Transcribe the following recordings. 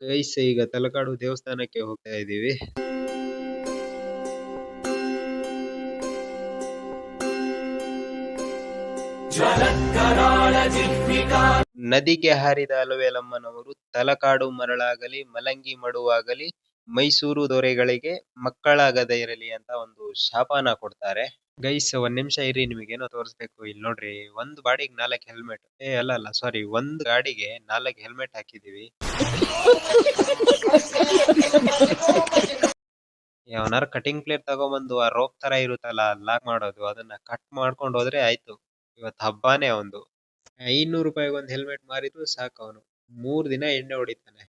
Guys ಈಗ ತಲಕಾಡು ದೇವಸ್ಥಾನಕ್ಕೆ ಹೋಗ್ತಾ ಇದೀವಿ. ನದಿಗೆ ಹಾರಿದ ಅಲವೇಲಮ್ಮನವರು ತಲಕಾಡು ಮರಳಾಗಲಿ ಮಲಂಗಿ ಮಡುವಾಗಲಿ ಮೈಸೂರು ದೊರೆಗಳಿಗೆ ಮಕ್ಕಳಾಗದೇ ಇರಲಿ ಅಂತ ಒಂದು ಶಾಪನ ಕೊಡ್ತಾರೆ. ಗೈಸ್ ಒಂದ್ ನಿಮಿಷ ಇರಿ, ನಿಮಗೇನೋ ತೋರಿಸ್ಬೇಕು. ಇಲ್ಲಿ ನೋಡ್ರಿ, ಒಂದ್ ಬಾಡಿಗೆ 4 ಹೆಲ್ಮೆಟ್, ಅಲ್ಲ ಸಾರಿ, ಒಂದ್ ಗಾಡಿಗೆ 4 ಹೆಲ್ಮೆಟ್ ಹಾಕಿದೀವಿ. ಯಾವನಾರ ಕಟಿಂಗ್ ಪ್ಲೇಟ್ ತಗೊಂಬಂದು ಆ ರೋಪ್ ತರ ಇರುತ್ತಲ್ಲ ಲಾಕ್ ಮಾಡೋದು, ಅದನ್ನ ಕಟ್ ಮಾಡ್ಕೊಂಡು ಹೋದ್ರೆ ಆಯ್ತು. ಇವತ್ ಹಬ್ಬಾನೇ ಒಂದು 500 ರೂಪಾಯಿಗೆ ಒಂದ್ ಹೆಲ್ಮೆಟ್ ಮಾರಿದ್ರು ಸಾಕು. ಅವನು 3 ದಿನ ಎಣ್ಣೆ ಹೊಡಿತಾನೆ.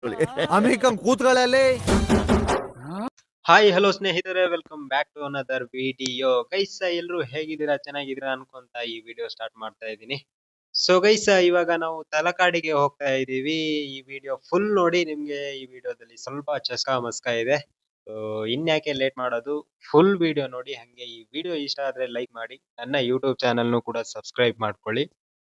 ಹಾಯ್ ಹಲೋ ಸ್ನೇಹಿತರೆ, welcome back to another video. Guys ಎಲ್ರು ಹೇಗಿದ್ದೀರಾ? ಚೆನ್ನಾಗಿದ್ದೀರಾ ಅನ್ಕೊಂತ ಈ ವಿಡಿಯೋ ಸ್ಟಾರ್ಟ್ ಮಾಡ್ತಾ ಇದ್ದೀನಿ. ಸೊ ಗೈಸ್ ಇವಾಗ ನಾವು ತಲಕಾಡಿಗೆ ಹೋಗ್ತಾ ಇದೀವಿ. ಈ ವಿಡಿಯೋ ಫುಲ್ ನೋಡಿ, ನಿಮ್ಗೆ ಈ ವಿಡಿಯೋದಲ್ಲಿ ಸ್ವಲ್ಪ ಚಸ್ಕಾ ಮಸ್ಕಾ ಇದೆ. ಇನ್ಯಾಕೆ ಲೇಟ್ ಮಾಡೋದು, ಫುಲ್ ವಿಡಿಯೋ ನೋಡಿ. ಹಂಗೆ ಈ ವಿಡಿಯೋ ಇಷ್ಟ ಆದ್ರೆ ಲೈಕ್ ಮಾಡಿ, ನನ್ನ ಯೂಟ್ಯೂಬ್ ಚಾನಲ್ನು ಕೂಡ ಸಬ್ಸ್ಕ್ರೈಬ್ ಮಾಡ್ಕೊಳ್ಳಿ.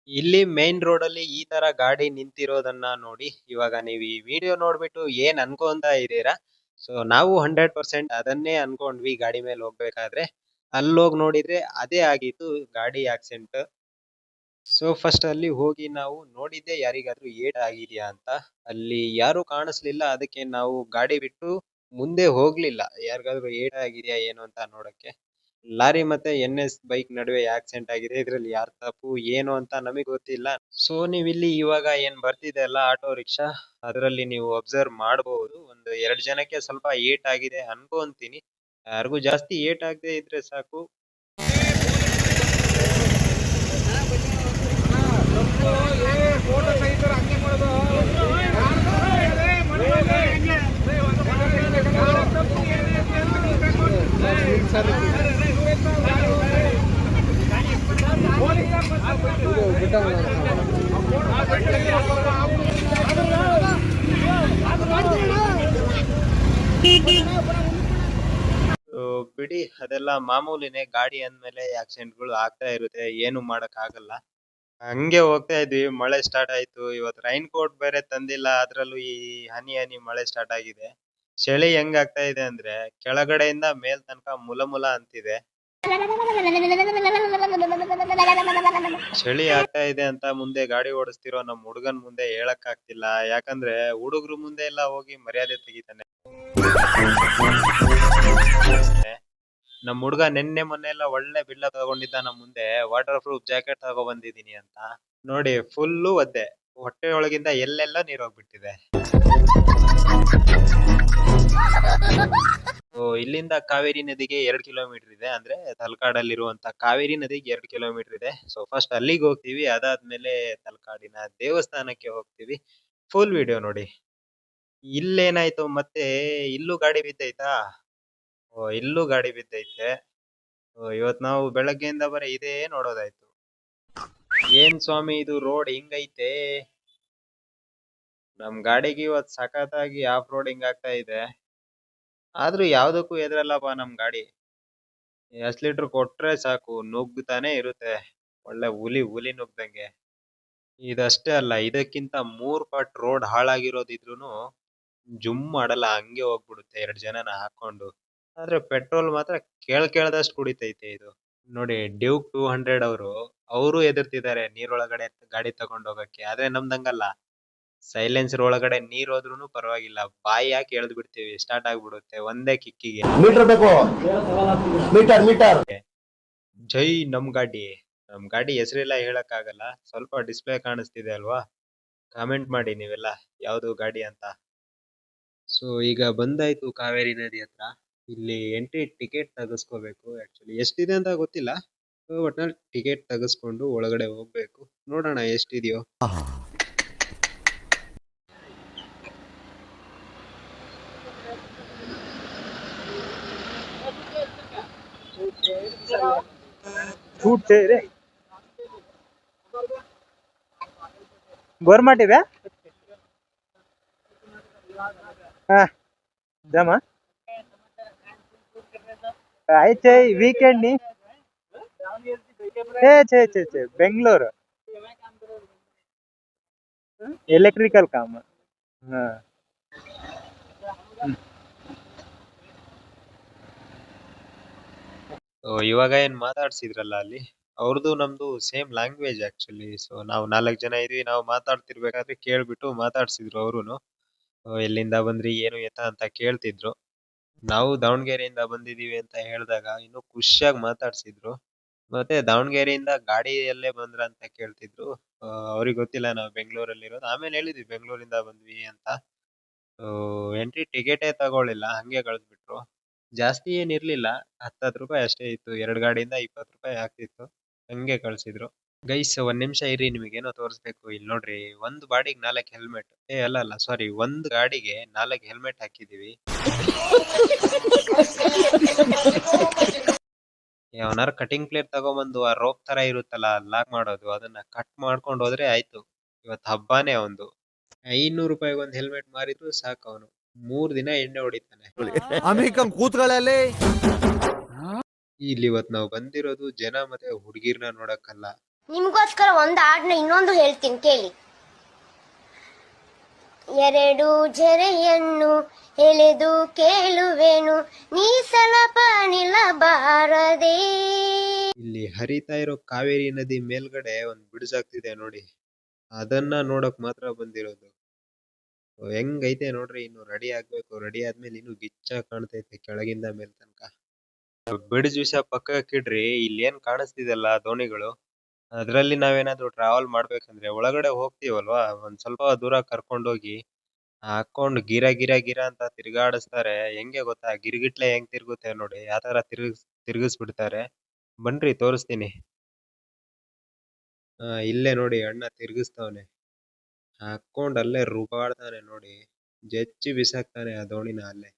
ಇಲ್ಲಿ ಮೇನ್ ರೋಡ್ ಅಲ್ಲಿ ಈ ತರ ಗಾಡಿ ನಿಂತಿರೋದನ್ನ ನೋಡಿ ಇವಾಗ ನೀವು ಈ ವಿಡಿಯೋ ನೋಡ್ಬಿಟ್ಟು ಏನ್ ಅನ್ಕೊಂತ ಇದ್ದೀರಾ? ಸೊ ನಾವು 100% ಅದನ್ನೇ ಅನ್ಕೊಂಡ್ವಿ. ಗಾಡಿ ಮೇಲೆ ಹೋಗ್ಬೇಕಾದ್ರೆ ಅಲ್ಲೋಗಿ ನೋಡಿದ್ರೆ ಅದೇ ಆಗಿತ್ತು, ಗಾಡಿ ಆಕ್ಸಿಡೆಂಟ್. ಸೊ ಫಸ್ಟ್ ಅಲ್ಲಿ ಹೋಗಿ ನಾವು ನೋಡಿದ್ದೆ ಯಾರಿಗಾದ್ರೂ ಏಟ್ ಆಗಿದ್ಯಾ ಅಂತ. ಅಲ್ಲಿ ಯಾರು ಕಾಣಿಸ್ಲಿಲ್ಲ, ಅದಕ್ಕೆ ನಾವು ಗಾಡಿ ಬಿಟ್ಟು ಮುಂದೆ ಹೋಗ್ಲಿಲ್ಲ. ಯಾರಿಗಾದ್ರೂ ಏಟ್ ಆಗಿದ್ಯಾ ಏನು ಅಂತ ನೋಡಕ್ಕೆ. ಲಾರಿ ಮತ್ತೆ NS ಬೈಕ್ ನಡುವೆ ಆಕ್ಸಿಡೆಂಟ್ ಆಗಿದೆ. ಇದ್ರಲ್ಲಿ ಯಾರ್ ತಪ್ಪು ಏನು ಅಂತ ನಮಗೆ ಗೊತ್ತಿಲ್ಲ. ಸೊ ನೀವ್ ಇಲ್ಲಿ ಇವಾಗ ಏನ್ ಬರ್ತಿದೆ ಅಲ್ಲ ಆಟೋ ರಿಕ್ಷಾ, ಅದರಲ್ಲಿ ನೀವು ಅಬ್ಸರ್ವ್ ಮಾಡಬಹುದು, ಒಂದು 2 ಜನಕ್ಕೆ ಸ್ವಲ್ಪ ಏಟ್ ಆಗಿದೆ ಅನ್ಕೊಂತೀನಿ. ಯಾರಿಗೂ ಜಾಸ್ತಿ ಏಟ್ ಆಗದೆ ಇದ್ರೆ ಸಾಕು. ಬಿಡಿ, ಅದೆಲ್ಲ ಮಾಮೂಲಿನೇ. ಗಾಡಿ ಅಂದ್ಮೇಲೆ ಆಕ್ಸಿಡೆಂಟ್ಗಳು ಆಗ್ತಾ ಇರುತ್ತೆ, ಏನು ಮಾಡಕ್ ಆಗಲ್ಲ. ಹಂಗೆ ಹೋಗ್ತಾ ಇದ್ವಿ, ಮಳೆ ಸ್ಟಾರ್ಟ್ ಆಯ್ತು. ಇವತ್ತು ರೈನ್ ಕೋಟ್ ಬೇರೆ ತಂದಿಲ್ಲ, ಅದ್ರಲ್ಲೂ ಈ ಹನಿ ಹನಿ ಮಳೆ ಸ್ಟಾರ್ಟ್ ಆಗಿದೆ. ಚಳಿ ಹೆಂಗ್ ಆಗ್ತಾ ಇದೆ ಅಂದ್ರೆ ಕೆಳಗಡೆಯಿಂದ ಮೇಲ್ ತನಕ ಮುಲ ಮುಲ ಅಂತಿದೆ. ಚಳಿ ಆಗ್ತಾ ಇದೆ ಅಂತ ಮುಂದೆ ಗಾಡಿ ಓಡಿಸ್ತಿರೋ ನಮ್ ಹುಡುಗನ್ ಮುಂದೆ ಹೇಳಕ್ ಆಗ್ತಿಲ್ಲ. ಯಾಕಂದ್ರೆ ಹುಡುಗ್ರು ಮುಂದೆ ಎಲ್ಲ ಹೋಗಿ ಮರ್ಯಾದೆ ತೆಗಿತಾನೆ. ನಮ್ ಹುಡ್ಗ ನಿನ್ನೆ ಮೊನ್ನೆ ಎಲ್ಲ ಒಳ್ಳೆ ಬಿಲ್ಡ ತಗೊಂಡಿದ್ದ ನಮ್ ಮುಂದೆ, ವಾಟರ್ ಪ್ರೂಫ್ ಜಾಕೆಟ್ ತಗೋ ಬಂದಿದೀನಿ ಅಂತ. ನೋಡಿ ಫುಲ್ಲು ಒದ್ದೆ, ಹೊಟ್ಟೆ ಒಳಗಿಂದ ಎಲ್ಲೆಲ್ಲ ನೀರ್ ಹೋಗ್ಬಿಟ್ಟಿದೆ. ಇಲ್ಲಿಂದ ಕಾವೇರಿ ನದಿಗೆ 2 ಕಿಲೋಮೀಟರ್ ಇದೆ. ಅಂದ್ರೆ ತಲಕಾಡಲ್ಲಿರುವಂತ ಕಾವೇರಿ ನದಿಗೆ 2 ಕಿಲೋಮೀಟರ್ ಇದೆ. ಸೊ ಫಸ್ಟ್ ಅಲ್ಲಿಗೆ ಹೋಗ್ತೀವಿ, ಅದಾದ್ಮೇಲೆ ತಲಕಾಡಿನ ದೇವಸ್ಥಾನಕ್ಕೆ ಹೋಗ್ತೀವಿ. ಫುಲ್ ವಿಡಿಯೋ ನೋಡಿ. ಇಲ್ಲೇನಾಯ್ತು ಮತ್ತೆ, ಇಲ್ಲೂ ಗಾಡಿ ಬಿದ್ದೈತಾ? ಇಲ್ಲೂ ಗಾಡಿ ಬಿದ್ದೈತೆ. ಇವತ್ ನಾವು ಬೆಳಗ್ಗೆಯಿಂದ ಬರೀ ಇದೇ ನೋಡೋದಾಯ್ತು. ಏನ್ ಸ್ವಾಮಿ ಇದು ರೋಡ್ ಹಿಂಗೈತೆ? ನಮ್ ಗಾಡಿಗೆ ಇವತ್ ಸಖತ್ತಾಗಿ ಆಫ್ ರೋಡಿಂಗ್ ಆಗ್ತಾ ಇದೆ. ಆದ್ರೂ ಯಾವ್ದಕ್ಕೂ ಎದ್ರಲ್ಲಪ್ಪ ನಮ್ ಗಾಡಿ. 10 ಲೀಟರ್ ಕೊಟ್ರೆ ಸಾಕು, ನುಗ್ತಾನೆ ಇರುತ್ತೆ, ಒಳ್ಳೆ ಹುಲಿ ನುಗ್ದಂಗೆ. ಇದಷ್ಟೇ ಅಲ್ಲ, ಇದಕ್ಕಿಂತ 3 ಪಟ್ ರೋಡ್ ಹಾಳಾಗಿರೋದಿದ್ರುನು ಜುಮ್ ಮಾಡಲ್ಲ, ಹಂಗೆ ಹೋಗ್ಬಿಡುತ್ತೆ 2 ಜನನ ಹಾಕೊಂಡು. ಆದ್ರೆ ಪೆಟ್ರೋಲ್ ಮಾತ್ರ ಕೇಳ್ದಷ್ಟು ಕುಡಿತೈತೆ ಇದು. ನೋಡಿ ಡ್ಯೂಕ್ 200 ಅವರು ಎದುರ್ತಿದ್ದಾರೆ ನೀರೊಳಗಡೆ ಗಾಡಿ ತಗೊಂಡ್ ಹೋಗಕ್ಕೆ. ಆದ್ರೆ ನಮ್ದಂಗಲ್ಲ, ಸೈಲೆನ್ಸರ್ ಒಳಗಡೆ ನೀರ್ ಹೋದ್ರುನು ಪರವಾಗಿಲ್ಲ, ಬಾಯಿ ಯಾಕೆ ಎಳ್ದ್ ಬಿಡ್ತೀವಿ, ಸ್ಟಾರ್ಟ್ ಆಗ್ಬಿಡುತ್ತೆ ಒಂದೇ ಕಿಕ್ಕಿಗೆ. ಮೀಟರ್ ಜೈ ನಮ್ ಗಾಡಿ ಹೆಸರೆಲ್ಲ ಹೇಳಕ್ ಆಗಲ್ಲ. ಸ್ವಲ್ಪ ಡಿಸ್ಪ್ಲೇ ಕಾಣಿಸ್ತಿದೆ ಅಲ್ವಾ? ಕಾಮೆಂಟ್ ಮಾಡಿ ನೀವೆಲ್ಲ ಯಾವ್ದು ಗಾಡಿ ಅಂತ. ಸೊ ಈಗ ಬಂದಾಯ್ತು ಕಾವೇರಿ ನದಿ ಹತ್ರ. ಇಲ್ಲಿ ಎಂಟ್ರಿ ಟಿಕೆಟ್ ತೆಗೆಸ್ಕೋಬೇಕು. ಆಕ್ಚುಲಿ ಎಷ್ಟಿದೆ ಅಂತ ಗೊತ್ತಿಲ್ಲ, ಒಟ್ನಲ್ಲಿ ಟಿಕೆಟ್ ತೆಗೆಸ್ಕೊಂಡು ಒಳಗಡೆ ಹೋಗ್ಬೇಕು. ನೋಡೋಣ ಎಷ್ಟಿದೆಯೋ. ಗೋರ್ಮಾಟ್ ಇದೆ ಜಮ ಆಯ್ತು. ವೀಕೆಂಡ್ ನೀ ಬೆಂಗಳೂರು ಎಲೆಕ್ಟ್ರಿಕಲ್ ಕಾಮ್. ಇವಾಗ ಏನ್ ಮಾತಾಡ್ಸಿದ್ರಲ್ಲ ಅಲ್ಲಿ, ಅವ್ರದ್ದು ನಮ್ದು ಸೇಮ್ ಲ್ಯಾಂಗ್ವೇಜ್ ಆಕ್ಚುಲಿ. ಸೊ ನಾವು 4 ಜನ ಇದ್ವಿ. ನಾವು ಮಾತಾಡ್ತಿರ್ಬೇಕಾದ್ರೆ ಕೇಳ್ಬಿಟ್ಟು ಮಾತಾಡ್ಸಿದ್ರು ಅವ್ರುನು. ಎಲ್ಲಿಂದ ಬಂದ್ರಿ ಏನು ಎತ್ತ ಅಂತ ಕೇಳ್ತಿದ್ರು. ನಾವು ದಾವಣಗೆರೆಯಿಂದ ಬಂದಿದೀವಿ ಅಂತ ಹೇಳ್ದಾಗ ಇನ್ನು ಖುಷಿಯಾಗಿ ಮಾತಾಡ್ಸಿದ್ರು. ಮತ್ತೆ ದಾವಣಗೆರೆಯಿಂದ ಗಾಡಿಯಲ್ಲೇ ಬಂದ್ರ ಅಂತ ಕೇಳ್ತಿದ್ರು. ಅವ್ರಿಗೆ ಗೊತ್ತಿಲ್ಲ ನಾವು ಬೆಂಗಳೂರಲ್ಲಿರೋದು. ಆಮೇಲೆ ಹೇಳಿದ್ವಿ ಬೆಂಗಳೂರಿಂದ ಬಂದ್ವಿ ಅಂತ. ಎಂಟ್ರಿ ಟಿಕೆಟೇ ತಗೊಳ್ಳಿಲ್ಲ, ಹಂಗೆ ಕಳ್ಸ್ಬಿಟ್ರು. ಜಾಸ್ತಿ ಏನಿರ್ಲಿಲ್ಲ, ₹10 ಅಷ್ಟೇ ಇತ್ತು. 2 ಗಾಡಿಯಿಂದ ₹20 ಆಗ್ತಿತ್ತು. ಹಂಗೆ ಕಳ್ಸಿದ್ರು. ಗೈಸ್ ಒಂದ್ ನಿಮಿಷ ಇರಿ, ನಿಮಗೇನೋ ತೋರಿಸ್ಬೇಕು. ಇಲ್ಲಿ ನೋಡ್ರಿ, ಒಂದು ಬಾಡಿಗೆ 4 ಹೆಲ್ಮೆಟ್. ಅಲ್ಲ ಸಾರಿ, ಒಂದು ಗಾಡಿಗೆ 4 ಹೆಲ್ಮೆಟ್ ಹಾಕಿದೀವಿ. ಯಾವನಾರು ಕಟಿಂಗ್ ಪ್ಲೇಟ್ ತಗೊಂಬಂದು ಆ ರೋಪ್ ತರ ಇರುತ್ತಲ್ಲ ಲಾಕ್ ಮಾಡೋದು, ಅದನ್ನ ಕಟ್ ಮಾಡ್ಕೊಂಡು ಹೋದ್ರೆ ಆಯ್ತು. ಇವತ್ತು ಹಬ್ಬಾನೇ ಅವಂದು. ₹500 ಒಂದು ಹೆಲ್ಮೆಟ್ ಮಾರಿದ್ರು ಸಾಕು. ಅವನು 3 ದಿನ ಎಣ್ಣೆ ಹೊಡಿತಾನೆ. ಇಲ್ಲಿ ಇವತ್ ನಾವು ಬಂದಿರೋದು ಜನ ಮತ್ತೆ ಹುಡುಗಿರ್ನ ನೋಡಕ್ಕಲ್ಲ. ನಿಮ್ಗೋಸ್ಕರ ಒಂದು ಹಾಡನ್ನ ಇನ್ನೊಂದು ಹೇಳ್ತೀನಿ ಕೇಳಿ. ಎರಡು ಜರೆಯನ್ನು ಎಳೆದು ಕೇಳುವೆನು, ನೀ ಸ್ವಲ್ಪ ನಿಲ್ಲಬಾರದೆ. ಇಲ್ಲಿ ಹರಿತಾ ಇರೋ ಕಾವೇರಿ ನದಿ ಮೇಲ್ಗಡೆ ಒಂದ್ ಬಿಡಿಸಾಗ್ತಿದೆ ನೋಡಿ, ಅದನ್ನ ನೋಡಕ್ ಮಾತ್ರ ಬಂದಿರೋದು. ಹೆಂಗೈತೆ ನೋಡ್ರಿ. ಇನ್ನು ರೆಡಿ ಆಗ್ಬೇಕು. ರೆಡಿ ಆದ್ಮೇಲೆ ಇನ್ನು ಗಿಚ್ಚಾಗಿ ಕಾಣ್ತೈತೆ ಕೆಳಗಿಂದ ಮೇಲ್ ತನಕ. ಬಿಡಿಸ್ ವಿಷಯ ಪಕ್ಕಕ್ಕೆ ಇಡ್ರಿ. ಇಲ್ಲಿ ಏನ್ ಕಾಣಿಸ್ತಿದೆಲ್ಲ ದೋಣಿಗಳು, ಅದ್ರಲ್ಲಿ ನಾವೇನಾದ್ರೂ ಟ್ರಾವೆಲ್ ಮಾಡ್ಬೇಕಂದ್ರೆ ಒಳಗಡೆ ಹೋಗ್ತೀವಲ್ವಾ, ಒಂದ್ ಸ್ವಲ್ಪ ದೂರ ಕರ್ಕೊಂಡೋಗಿ ಹಾಕೊಂಡ್ ಗಿರ ಗಿರ ಗಿರ ಅಂತ ತಿರ್ಗಾಡಿಸ್ತಾರೆ. ಹೆಂಗೆ ಗೊತ್ತಾ, ಗಿರ್ಗಿಟ್ಲೆ ಹೆಂಗ್ ತಿರ್ಗುತ್ತೆ ನೋಡಿ, ಆ ತರ ತಿರ್ಗಿಸ್ಬಿಡ್ತಾರೆ. ಬನ್ರಿ ತೋರಿಸ್ತೀನಿ. ಇಲ್ಲೇ ನೋಡಿ, ಅಣ್ಣ ತಿರ್ಗಿಸ್ತವನೆ. ಹಾಕೊಂಡ್ ಅಲ್ಲೇ ರುಬಾಡ್ತಾನೆ ನೋಡಿ, ಜಚ್ಚಿ ಬಿಸಾಕ್ತಾನೆ ಆ ದೋಣಿನ ಅಲ್ಲೇ.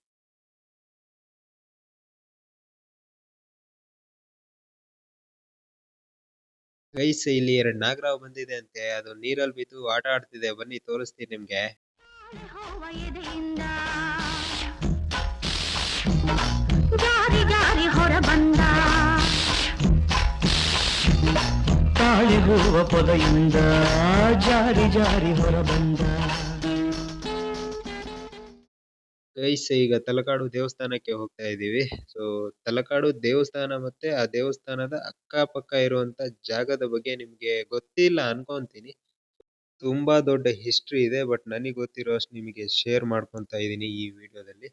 ಗೈಸ್ ಇಲ್ಲಿ 2 ನಾಗರಾವ್ ಬಂದಿದೆ ಅಂತೆ, ಅದು ನೀರಲ್ಲಿ ಬಿದ್ದು ಆಟ ಆಡ್ತಿದೆ. ಬನ್ನಿ ತೋರಿಸ್ತೀನಿ ನಿಮ್ಗೆ. ಜಾರಿ ಜಾರಿ ಹೊರ ಬಂದ ತಾಳಿ ಹೂವ ಪೊದೆಯಿಂದ ಜಾರಿ ಜಾರಿ ಹೊರ ಬಂದ. ಗೈಸ್ ಈಗ ತಲಕಾಡು ದೇವಸ್ಥಾನಕ್ಕೆ ಹೋಗ್ತಾ ಇದೀವಿ. ಸೊ ತಲಕಾಡು ದೇವಸ್ಥಾನ ಮತ್ತೆ ಆ ದೇವಸ್ಥಾನದ ಅಕ್ಕಪಕ್ಕ ಇರುವಂತ ಜಾಗದ ಬಗ್ಗೆ ನಿಮ್ಗೆ ಗೊತ್ತಿಲ್ಲ ಅನ್ಕೊಂತೀನಿ. ತುಂಬಾ ದೊಡ್ಡ ಹಿಸ್ಟ್ರಿ ಇದೆ, ಬಟ್ ನನಗೆ ಗೊತ್ತಿರೋ ಅಷ್ಟು ನಿಮಗೆ ಶೇರ್ ಮಾಡ್ಕೊಂತ ಇದೀನಿ ಈ ವಿಡಿಯೋದಲ್ಲಿ.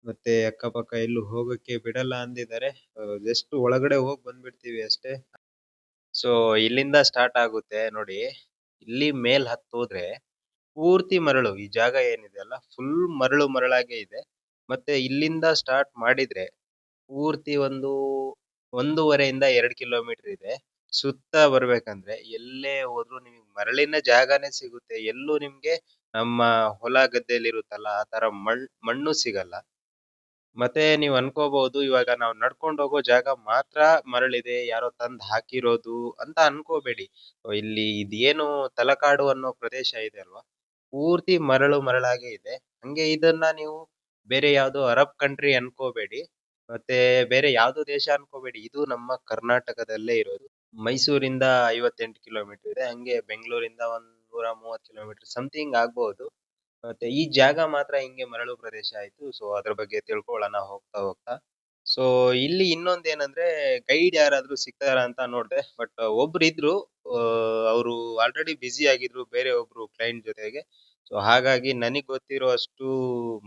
ಮತ್ತೆ ಅಕ್ಕಪಕ್ಕ ಎಲ್ಲೂ ಹೋಗಕ್ಕೆ ಬಿಡಲ್ಲ ಅಂದಿದ್ದಾರೆ. ಜಸ್ಟ್ ಒಳಗಡೆ ಹೋಗಿ ಬಂದ್ಬಿಡ್ತೀವಿ ಅಷ್ಟೇ. ಸೊ ಇಲ್ಲಿಂದ ಸ್ಟಾರ್ಟ್ ಆಗುತ್ತೆ ನೋಡಿ. ಇಲ್ಲಿ ಮೇಲ್ ಹತ್ತೋದ್ರೆ ಪೂರ್ತಿ ಮರಳು. ಈ ಜಾಗ ಏನಿದೆ ಅಲ್ಲ, ಫುಲ್ ಮರಳು ಮರಳಾಗೆ ಇದೆ. ಮತ್ತೆ ಇಲ್ಲಿಂದ ಸ್ಟಾರ್ಟ್ ಮಾಡಿದ್ರೆ ಪೂರ್ತಿ ಒಂದು 1.5 ಇಂದ 2 ಕಿಲೋಮೀಟರ್ ಇದೆ. ಸುತ್ತ ಬರ್ಬೇಕಂದ್ರೆ ಎಲ್ಲೇ ಹೋದ್ರು ನಿಮ್ಗೆ ಮರಳಿನ ಜಾಗನೇ ಸಿಗುತ್ತೆ. ಎಲ್ಲೂ ನಿಮ್ಗೆ ನಮ್ಮ ಹೊಲ ಗದ್ದೆಲಿರುತ್ತಲ್ಲ ಆ ತರ ಮಣ್ಣು ಸಿಗಲ್ಲ. ಮತ್ತೆ ನೀವ್ ಅನ್ಕೋಬಹುದು, ಇವಾಗ ನಾವು ನಡ್ಕೊಂಡು ಹೋಗೋ ಜಾಗ ಮಾತ್ರ ಮರಳಿದೆ, ಯಾರೋ ತಂದ್ ಹಾಕಿರೋದು ಅಂತ ಅನ್ಕೋಬೇಡಿ. ಇಲ್ಲಿ ಇದೇನು ತಲಕಾಡು ಅನ್ನೋ ಪ್ರದೇಶ ಇದೆ ಅಲ್ವಾ, ಪೂರ್ತಿ ಮರಳು ಮರಳಾಗೆ ಇದೆ. ಹಂಗೆ ಇದನ್ನ ನೀವು ಬೇರೆ ಯಾವ್ದೋ ಅರಬ್ ಕಂಟ್ರಿ ಅನ್ಕೋಬೇಡಿ, ಮತ್ತೆ ಬೇರೆ ಯಾವ್ದೋ ದೇಶ ಅನ್ಕೋಬೇಡಿ. ಇದು ನಮ್ಮ ಕರ್ನಾಟಕದಲ್ಲೇ ಇರೋದು. ಮೈಸೂರಿಂದ 58 ಕಿಲೋಮೀಟರ್ ಇದೆ. ಹಂಗೆ ಬೆಂಗಳೂರಿಂದ 130 ಕಿಲೋಮೀಟರ್ ಸಮಥಿಂಗ್ ಆಗ್ಬಹುದು. ಮತ್ತೆ ಈ ಜಾಗ ಮಾತ್ರ ಹಿಂಗೆ ಮರಳು ಪ್ರದೇಶ ಆಯ್ತು. ಸೊ ಅದ್ರ ಬಗ್ಗೆ ತಿಳ್ಕೊಳ್ಳೋಣ ಹೋಗ್ತಾ ಹೋಗ್ತಾ. ಸೊ ಇಲ್ಲಿ ಇನ್ನೊಂದ್ ಏನಂದ್ರೆ, ಗೈಡ್ ಯಾರಾದ್ರೂ ಸಿಗ್ತಾರ ಅಂತ ನೋಡ್ದೆ, ಬಟ್ ಒಬ್ರು ಇದ್ರು. ಅವರು ಆಲ್ರೆಡಿ ಬ್ಯುಸಿ ಆಗಿದ್ರು ಬೇರೆ ಒಬ್ರು ಕ್ಲೈಂಟ್ ಜೊತೆಗೆ. ಸೊ ಹಾಗಾಗಿ ನನಗ್ ಗೊತ್ತಿರೋ ಅಷ್ಟು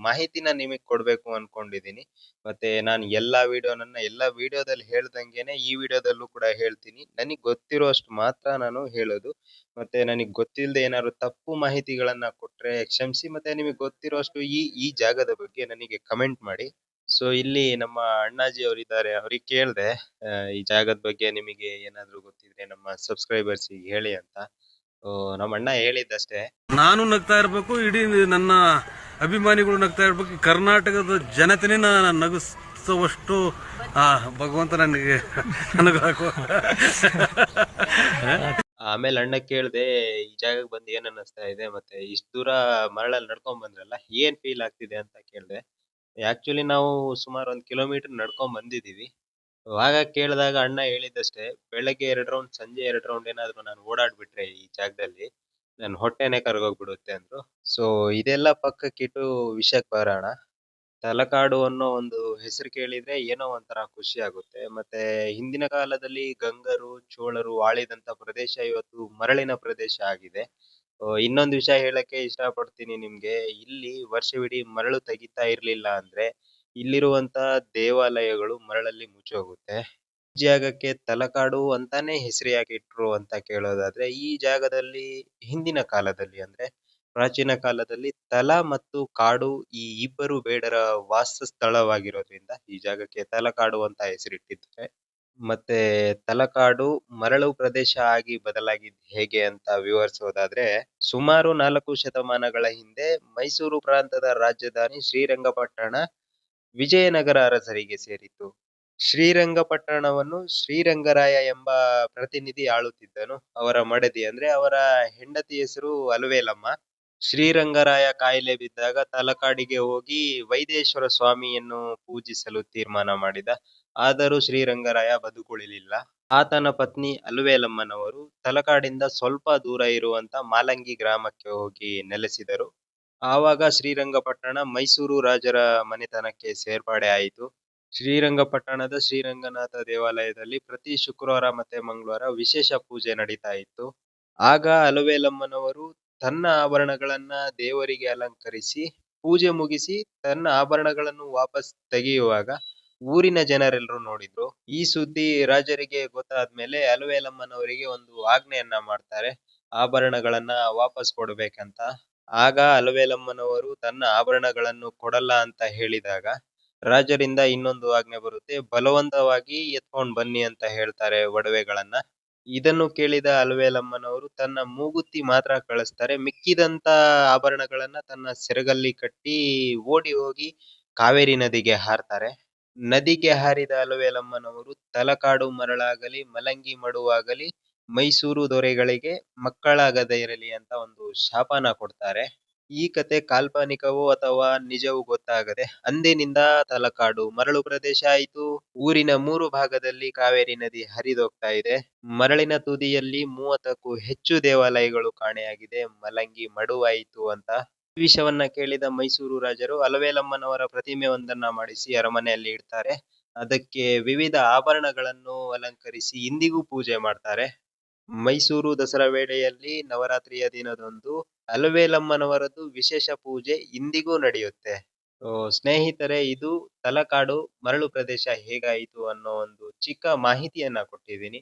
ಮಾಹಿತಿನ ನಿಮಗ್ ಕೊಡ್ಬೇಕು ಅನ್ಕೊಂಡಿದೀನಿ. ಮತ್ತೆ ನಾನು ಎಲ್ಲಾ ವಿಡಿಯೋದಲ್ಲಿ ಹೇಳ್ದಂಗೆನೆ ಈ ವಿಡಿಯೋದಲ್ಲೂ ಕೂಡ ಹೇಳ್ತೀನಿ. ನನಗ್ ಗೊತ್ತಿರೋ ಅಷ್ಟು ಮಾತ್ರ ನಾನು ಹೇಳೋದು. ಮತ್ತೆ ನನಗ್ ಗೊತ್ತಿಲ್ಲದೆ ಏನಾದ್ರು ತಪ್ಪು ಮಾಹಿತಿಗಳನ್ನ ಕೊಟ್ರೆ ಕ್ಷಮಿಸಿ. ಮತ್ತೆ ನಿಮಗೆ ಗೊತ್ತಿರೋ ಅಷ್ಟು ಈ ಜಾಗದ ಬಗ್ಗೆ ನನಗೆ ಕಮೆಂಟ್ ಮಾಡಿ. ಸೊ ಇಲ್ಲಿ ನಮ್ಮ ಅಣ್ಣಾಜಿ ಅವರಿದ್ದಾರೆ, ಅವ್ರಿಗೆ ಕೇಳ್ದೆ ಈ ಜಾಗದ ಬಗ್ಗೆ ನಿಮಗೆ ಏನಾದ್ರು ಗೊತ್ತಿದ್ರೆ ನಮ್ಮ ಸಬ್ಸ್ಕ್ರೈಬರ್ಸ್ ಹೇಳಿ ಅಂತ. ನಮ್ಮ ಅಣ್ಣ ಹೇಳಿದ್ದಷ್ಟೇ. ನಾನು ನಗ್ತಾ ಇರ್ಬೇಕು, ಇಡೀ ನನ್ನ ಅಭಿಮಾನಿಗಳು ನಗ್ತಾ ಇರ್ಬೇಕು, ಕರ್ನಾಟಕದ ಜನತೆನೇ ನಗಿಸುವಷ್ಟು ಭಗವಂತ ನನಗೆ ಆಮೇಲೆ ಅಣ್ಣ ಕೇಳ್ದೆ, ಈ ಜಾಗಕ್ಕೆ ಬಂದು ಏನ್ ಅನ್ನಿಸ್ತಾ ಇದೆ, ಮತ್ತೆ ಇಷ್ಟ ದೂರ ಮರಳಲ್ಲಿ ನಡ್ಕೊಂಡ್ ಬಂದ್ರಲ್ಲ, ಏನ್ ಫೀಲ್ ಆಗ್ತಿದೆ ಅಂತ ಕೇಳ್ದೆ. ಆಕ್ಚುಲಿ ನಾವು ಸುಮಾರು 1 ಕಿಲೋಮೀಟರ್ ನಡ್ಕೊಂಡ್ ಬಂದಿದೀವಿ. ಆಗ ಕೇಳಿದಾಗ ಅಣ್ಣ ಹೇಳಿದ್ದಷ್ಟೇ, ಬೆಳಗ್ಗೆ 2 ರೌಂಡ್ ಸಂಜೆ 2 ರೌಂಡ್ ಏನಾದ್ರು ನಾನು ಓಡಾಡ್ಬಿಟ್ರೆ ಈ ಜಾಗದಲ್ಲಿ ನನ್ ಹೊಟ್ಟೆನೆ ಕರ್ಗೋಗ್ಬಿಡುತ್ತೆ ಅಂದ್ರು. ಸೊ ಇದೆಲ್ಲ ಪಕ್ಕಕ್ಕಿಟ್ಟು ವಿಷಯಕ್ಕೆ ಬರೋಣ. ತಲಕಾಡು ಅನ್ನೋ ಒಂದು ಹೆಸರು ಕೇಳಿದ್ರೆ ಏನೋ ಒಂಥರ ಖುಷಿ ಆಗುತ್ತೆ. ಮತ್ತೆ ಹಿಂದಿನ ಕಾಲದಲ್ಲಿ ಗಂಗರು, ಚೋಳರು ಆಳಿದಂತ ಪ್ರದೇಶ ಇವತ್ತು ಮರಳಿನ ಪ್ರದೇಶ ಆಗಿದೆ. ಇನ್ನೊಂದು ವಿಷಯ ಹೇಳಕ್ಕೆ ಇಷ್ಟಪಡ್ತೀನಿ ನಿಮ್ಗೆ. ಇಲ್ಲಿ ವರ್ಷವಿಡೀ ಮರಳು ತೆಗಿತಾ ಇರ್ಲಿಲ್ಲ ಅಂದ್ರೆ, ಇಲ್ಲಿರುವಂತ ದೇವಾಲಯಗಳು ಮರಳಲ್ಲಿ ಮುಚ್ಚೋಗುತ್ತೆ. ಈ ಜಾಗಕ್ಕೆ ತಲಕಾಡು ಅಂತಾನೆ ಹೆಸರು ಯಾಕೆ ಇಟ್ರು ಅಂತ ಕೇಳೋದಾದ್ರೆ, ಈ ಜಾಗದಲ್ಲಿ ಹಿಂದಿನ ಕಾಲದಲ್ಲಿ ಅಂದ್ರೆ ಪ್ರಾಚೀನ ಕಾಲದಲ್ಲಿ ತಲ ಮತ್ತು ಕಾಡು ಈ ಇಬ್ಬರು ಬೇಡರ ವಾಸಸ್ಥಳವಾಗಿರೋದ್ರಿಂದ ಈ ಜಾಗಕ್ಕೆ ತಲಕಾಡು ಅಂತ ಹೆಸರಿಟ್ಟಿದ್ದಾರೆ. ಮತ್ತೆ ತಲಕಾಡು ಮರಳು ಪ್ರದೇಶ ಆಗಿ ಬದಲಾಗಿದ್ದು ಹೇಗೆ ಅಂತ ವಿವರಿಸೋದಾದ್ರೆ, ಸುಮಾರು 4 ಶತಮಾನಗಳ ಹಿಂದೆ ಮೈಸೂರು ಪ್ರಾಂತದ ರಾಜಧಾನಿ ಶ್ರೀರಂಗಪಟ್ಟಣ ವಿಜಯನಗರ ಅರಸರಿಗೆ ಸೇರಿತು. ಶ್ರೀರಂಗಪಟ್ಟಣವನ್ನು ಶ್ರೀರಂಗರಾಯ ಎಂಬ ಪ್ರತಿನಿಧಿ ಆಳುತ್ತಿದ್ದನು. ಅವರ ಮಡದಿ ಅಂದ್ರೆ ಅವರ ಹೆಂಡತಿ ಹೆಸರು ಅಲವೇಲಮ್ಮ. ಶ್ರೀರಂಗರಾಯ ಕಾಯಿಲೆ ಬಿದ್ದಾಗ ತಲಕಾಡಿಗೆ ಹೋಗಿ ವೈದೇಶ್ವರ ಸ್ವಾಮಿಯನ್ನು ಪೂಜಿಸಲು ತೀರ್ಮಾನ ಮಾಡಿದ. ಆದರೂ ಶ್ರೀರಂಗರಾಯ ಬದುಕುಳಿಲಿಲ್ಲ. ಆತನ ಪತ್ನಿ ಅಲವೇಲಮ್ಮನವರು ತಲಕಾಡಿಂದ ಸ್ವಲ್ಪ ದೂರ ಇರುವಂತ ಮಾಲಂಗಿ ಗ್ರಾಮಕ್ಕೆ ಹೋಗಿ ನೆಲೆಸಿದರು. ಆವಾಗ ಶ್ರೀರಂಗಪಟ್ಟಣ ಮೈಸೂರು ರಾಜರ ಮನೆತನಕ್ಕೆ ಸೇರ್ಪಡೆ ಆಯಿತು. ಶ್ರೀರಂಗಪಟ್ಟಣದ ಶ್ರೀರಂಗನಾಥ ದೇವಾಲಯದಲ್ಲಿ ಪ್ರತಿ ಶುಕ್ರವಾರ ಮತ್ತೆ ಮಂಗಳವಾರ ವಿಶೇಷ ಪೂಜೆ ನಡೀತಾ ಇತ್ತು. ಆಗ ಅಲವೇಲಮ್ಮನವರು ತನ್ನ ಆಭರಣಗಳನ್ನ ದೇವರಿಗೆ ಅಲಂಕರಿಸಿ ಪೂಜೆ ಮುಗಿಸಿ ತನ್ನ ಆಭರಣಗಳನ್ನು ವಾಪಸ್ ತೆಗೆಯುವಾಗ ಊರಿನ ಜನರೆಲ್ಲರೂ ನೋಡಿದ್ರು. ಈ ಸುದ್ದಿ ರಾಜರಿಗೆ ಗೊತ್ತಾದ್ಮೇಲೆ ಅಲವೇಲಮ್ಮನವರಿಗೆ ಒಂದು ಆಜ್ಞೆಯನ್ನ ಮಾಡ್ತಾರೆ, ಆಭರಣಗಳನ್ನ ವಾಪಸ್ ಕೊಡ್ಬೇಕಂತ. ಆಗ ಅಲವೇಲಮ್ಮನವರು ತನ್ನ ಆಭರಣಗಳನ್ನು ಕೊಡಲ್ಲ ಅಂತ ಹೇಳಿದಾಗ ರಾಜರಿಂದ ಇನ್ನೊಂದು ಆಜ್ಞೆ ಬರುತ್ತೆ, ಬಲವಂತವಾಗಿ ಎತ್ಕೊಂಡ್ ಬನ್ನಿ ಅಂತ ಹೇಳ್ತಾರೆ ಒಡವೆಗಳನ್ನ. ಇದನ್ನು ಕೇಳಿದ ಅಲವೇಲಮ್ಮನವರು ತನ್ನ ಮೂಗುತಿ ಮಾತ್ರ ಕಳಿಸ್ತಾರೆ, ಮಿಕ್ಕಿದಂತ ಆಭರಣಗಳನ್ನ ತನ್ನ ಸೆರಗಲ್ಲಿ ಕಟ್ಟಿ ಓಡಿ ಹೋಗಿ ಕಾವೇರಿ ನದಿಗೆ ಹಾರ್ತಾರೆ. ನದಿಗೆ ಹಾರಿದ ಅಲವೇಲಮ್ಮನವರು ತಲಕಾಡು ಮರಳಾಗಲಿ ಮಲಂಗಿ ಮಡುವಾಗಲಿ ಮೈಸೂರು ದೊರೆಗಳಿಗೆ ಮಕ್ಕಳಾಗದೇ ಇರಲಿ ಅಂತ ಒಂದು ಶಾಪನ ಕೊಡ್ತಾರೆ. ಈ ಕತೆ ಕಾಲ್ಪನಿಕವೋ ಅಥವಾ ನಿಜವೂ ಗೊತ್ತಾಗದೆ ಅಂದಿನಿಂದ ತಲಕಾಡು ಮರಳು ಪ್ರದೇಶ ಆಯಿತು. ಊರಿನ 3 ಭಾಗದಲ್ಲಿ ಕಾವೇರಿ ನದಿ ಹರಿದೋಗ್ತಾ ಇದೆ. ಮರಳಿನ ತುದಿಯಲ್ಲಿ 30ಕ್ಕೂ ಹೆಚ್ಚು ದೇವಾಲಯಗಳು ಕಾಣೆಯಾಗಿದೆ. ಮಲಂಗಿ ಮಡುವಾಯಿತು ಅಂತ. ಈ ವಿಷಯವನ್ನ ಕೇಳಿದ ಮೈಸೂರು ರಾಜರು ಅಲವೇಲಮ್ಮನವರ ಪ್ರತಿಮೆ ಒಂದನ್ನ ಮಾಡಿಸಿ ಅರಮನೆಯಲ್ಲಿ ಇಡ್ತಾರೆ. ಅದಕ್ಕೆ ವಿವಿಧ ಆಭರಣಗಳನ್ನು ಅಲಂಕರಿಸಿ ಇಂದಿಗೂ ಪೂಜೆ ಮಾಡ್ತಾರೆ. ಮೈಸೂರು ದಸರಾ ವೇಳೆಯಲ್ಲಿ ನವರಾತ್ರಿಯ ದಿನದಂದು ಅಲವೇಲಮ್ಮನವರದ್ದು ವಿಶೇಷ ಪೂಜೆ ಇಂದಿಗೂ ನಡೆಯುತ್ತೆ. ಸ್ನೇಹಿತರೆ, ಇದು ತಲಕಾಡು ಮರಳು ಪ್ರದೇಶ ಹೇಗಾಯಿತು ಅನ್ನೋ ಒಂದು ಚಿಕ್ಕ ಮಾಹಿತಿಯನ್ನ ಕೊಟ್ಟಿದ್ದೀನಿ.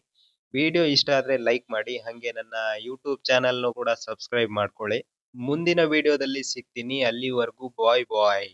ವಿಡಿಯೋ ಇಷ್ಟ ಆದ್ರೆ ಲೈಕ್ ಮಾಡಿ, ಹಂಗೆ ನನ್ನ ಯೂಟ್ಯೂಬ್ ಚಾನಲ್ನು ಕೂಡ ಸಬ್ಸ್ಕ್ರೈಬ್ ಮಾಡ್ಕೊಳ್ಳಿ. ಮುಂದಿನ ವಿಡಿಯೋದಲ್ಲಿ ಸಿಗ್ತೀನಿ. ಅಲ್ಲಿವರೆಗೂ ಬಾಯ್ ಬಾಯ್.